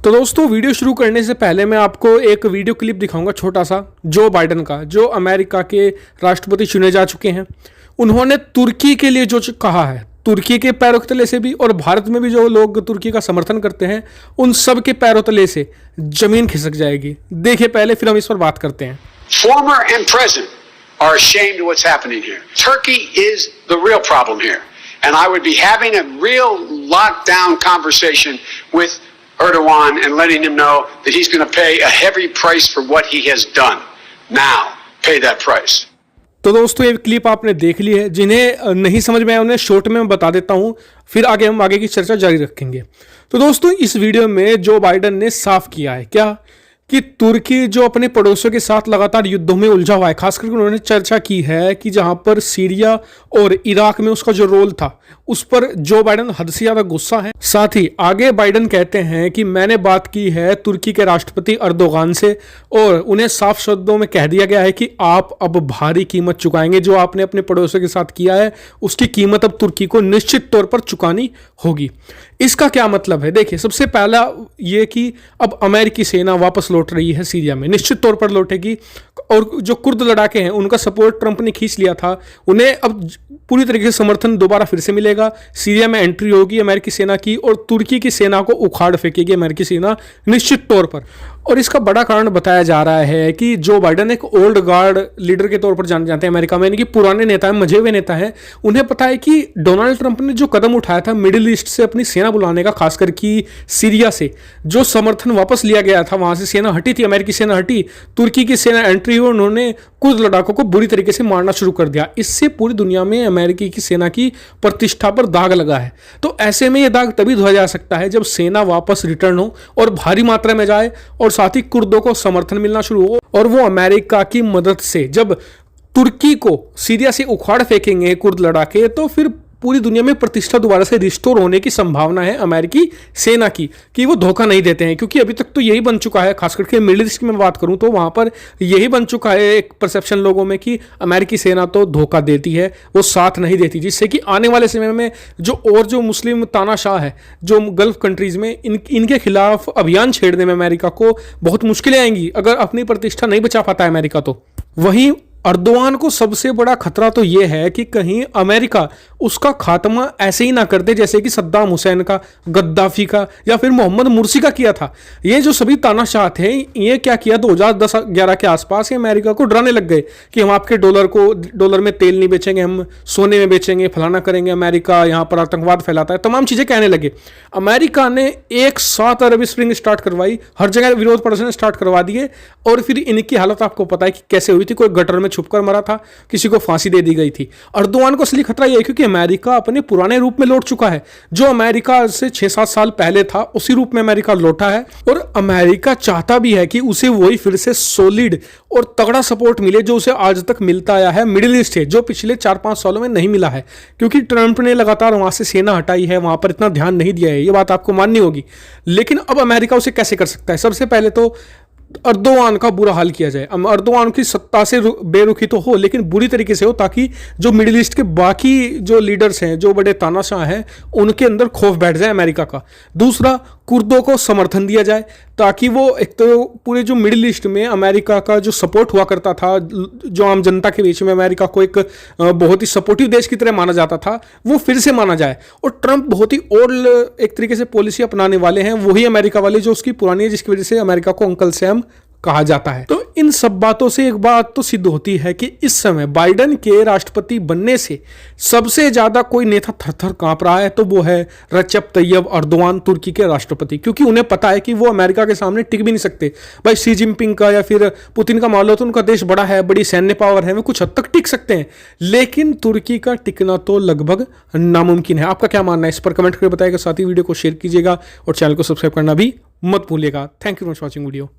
तो दोस्तों वीडियो शुरू करने से पहले मैं आपको एक वीडियो क्लिप दिखाऊंगा छोटा सा जो बाइडन का, जो अमेरिका के राष्ट्रपति चुने जा चुके हैं। उन्होंने तुर्की के लिए जो कहा है, तुर्की के पैरों तले से भी और भारत में भी जो लोग तुर्की का समर्थन करते हैं उन सब के पैरों तले से जमीन खिसक जाएगी। देखिए पहले, फिर हम इस पर बात करते हैं। Former and present are ashamed of what's happening here. Turkey is the real problem here. And I would be having a real lockdown conversation with Erdogan and letting him know that he's going to pay a heavy price for what he has done. Now, pay that price. तो दोस्तों ये clip आपने देख ली है। जिन्हें नहीं समझ में आया उन्हें शॉर्ट में बता देता हूं, फिर आगे हम आगे की चर्चा जारी रखेंगे। तो दोस्तों इस वीडियो में जो बाइडन ने साफ किया है क्या कि तुर्की जो अपने पड़ोसियों के साथ लगातार युद्धों में उलझा हुआ है, खासकर उन्होंने चर्चा की है कि जहां पर सीरिया और इराक में उसका जो रोल था उस पर जो बाइडन हद से ज्यादा गुस्सा है। साथ ही आगे बाइडन कहते हैं कि मैंने बात की है तुर्की के राष्ट्रपति अर्दोगान से और उन्हें साफ शब्दों में कह दिया गया है कि आप अब भारी कीमत चुकाएंगे। जो आपने अपने पड़ोसियों के साथ किया है उसकी कीमत अब तुर्की को निश्चित तौर पर चुकानी होगी। इसका क्या मतलब है? देखिए, सबसे पहला ये कि अब अमेरिकी सेना वापस लौट रही है सीरिया में, निश्चित तौर पर लौटेगी। और जो कुर्द लड़ाके हैं उनका सपोर्ट ट्रंप ने खींच लिया था, उन्हें अब पूरी तरीके से समर्थन दोबारा फिर से मिलेगा। सीरिया में एंट्री होगी अमेरिकी सेना की और तुर्की की सेना को उखाड़ फेंकेगी अमेरिकी सेना निश्चित तौर पर। और इसका बड़ा कारण बताया जा रहा है कि जो बाइडन एक ओल्ड गार्ड लीडर के तौर पर जाने जाते हैं अमेरिका में, यानी कि पुराने नेता हैं, मजे हुए नेता हैं। उन्हें पता है कि डोनाल्ड ट्रंप ने जो कदम उठाया था मिडिल ईस्ट से अपनी सेना बुलाने का, खासकर कि सीरिया से जो समर्थन वापस लिया गया था, वहां से सेना हटी थी, अमेरिकी सेना हटी, तुर्की की सेना एंट्री हुई, उन्होंने कुछ लड़ाकों को बुरी तरीके से मारना शुरू कर दिया। इससे पूरी दुनिया में अमेरिकी की सेना की प्रतिष्ठा पर दाग लगा है। तो ऐसे में यह दाग तभी धोया जा सकता है जब सेना वापस रिटर्न हो और भारी मात्रा में जाए और साथ ही कुर्दों को समर्थन मिलना शुरू हो और वो अमेरिका की मदद से जब तुर्की को सीरिया से उखाड़ फेंकेंगे कुर्द लड़ाके, तो फिर पूरी दुनिया में प्रतिष्ठा दोबारा से रिस्टोर होने की संभावना है अमेरिकी सेना की, कि वो धोखा नहीं देते हैं। क्योंकि अभी तक तो यही बन चुका है, खासकर के मिडिल ईस्ट की मैं बात करूं तो वहां पर यही बन चुका है एक परसेप्शन लोगों में कि अमेरिकी सेना तो धोखा देती है, वो साथ नहीं देती, जिससे कि आने वाले समय में जो मुस्लिम तानाशाह है जो गल्फ कंट्रीज में इनके खिलाफ अभियान छेड़ने में अमेरिका को बहुत मुश्किलें आएंगी अगर अपनी प्रतिष्ठा नहीं बचा पाता है अमेरिका। तो वहीं अर्दोगान को सबसे बड़ा खतरा तो यह है कि कहीं अमेरिका उसका खात्मा ऐसे ही ना कर दे जैसे कि सद्दाम हुसैन का, गद्दाफी का या फिर मोहम्मद मुर्सी का किया था। ये जो सभी तानाशाह थे, ये क्या किया 2010-11 के आसपास, ये अमेरिका को डराने लग गए कि हम आपके डॉलर में तेल नहीं बेचेंगे, हम सोने में बेचेंगे, फलाना करेंगे, अमेरिका यहाँ पर आतंकवाद फैलाता है, तमाम चीजें कहने लगे। अमेरिका ने एक साथ अरब स्प्रिंग स्टार्ट करवाई, हर जगह विरोध प्रदर्शन स्टार्ट करवा दिए और फिर इनकी हालत आपको पता है कि कैसे हुई थी। कोई गटर में छुपकर मरा था, किसी को फांसी दे दी गई थी। अर्दोगान को असली खतरा यह है क्योंकि अमेरिका अपने पुराने रूप में लौट चुका है। जो अमेरिका से 6-7 साल पहले था उसी रूप में अमेरिका लौटा है और अमेरिका चाहता भी है कि उसे वही फिर से सॉलिड और तगड़ा सपोर्ट मिले जो उसे आज तक मिलता आया है मिडिल ईस्ट से, जो पिछले 4-5 सालों में नहीं मिला है। क्योंकि ट्रंप ने लगातार वहां से सेना हटाई है, वहां पर इतना ध्यान नहीं दिया है, ये बात आपको माननी होगी। लेकिन अब अमेरिका उसे कैसे कर सकता है? सबसे पहले तो अर्दोगान का बुरा हाल किया जाए। अर्दोगान की सत्ता से बेरुखी तो हो लेकिन बुरी तरीके से हो, ताकि जो मिडिल ईस्ट के बाकी जो लीडर्स हैं, जो बड़े तानाशाह हैं, उनके अंदर खौफ बैठ जाए अमेरिका का। दूसरा, कुर्दों को समर्थन दिया जाए ताकि वो एक तो पूरे जो मिडिल ईस्ट में अमेरिका का जो सपोर्ट हुआ करता था, जो आम जनता के बीच में अमेरिका को एक बहुत ही सपोर्टिव देश की तरह माना जाता था, वो फिर से माना जाए। और ट्रंप बहुत ही ओल्ड एक तरीके से पॉलिसी अपनाने वाले हैं, वही अमेरिका वाले जो उसकी पुरानी है, जिसकी वजह से अमेरिका को अंकल सैम कहा जाता है। तो इन सब बातों से एक बात तो सिद्ध होती है कि इस समय बाइडन के राष्ट्रपति बनने से सबसे ज्यादा कोई नेता थर-थर कांप रहा है तो वो है रजब तैयब अर्दोगान, तुर्की के राष्ट्रपति। क्योंकि उन्हें पता है कि वो अमेरिका के सामने टिक भी नहीं सकते। भाई शी जिनपिंग का या फिर पुतिन का मान लो तो उनका देश बड़ा है, बड़ी सैन्य पावर है, वे कुछ हद तक टिक सकते हैं, लेकिन तुर्की का टिकना तो लगभग नामुमकिन है। आपका क्या मानना है? इस पर कमेंट करके बताइएगा, साथ ही वीडियो को शेयर कीजिएगा और चैनल को सब्सक्राइब करना भी मत भूलिएगा। Thank you for watching video.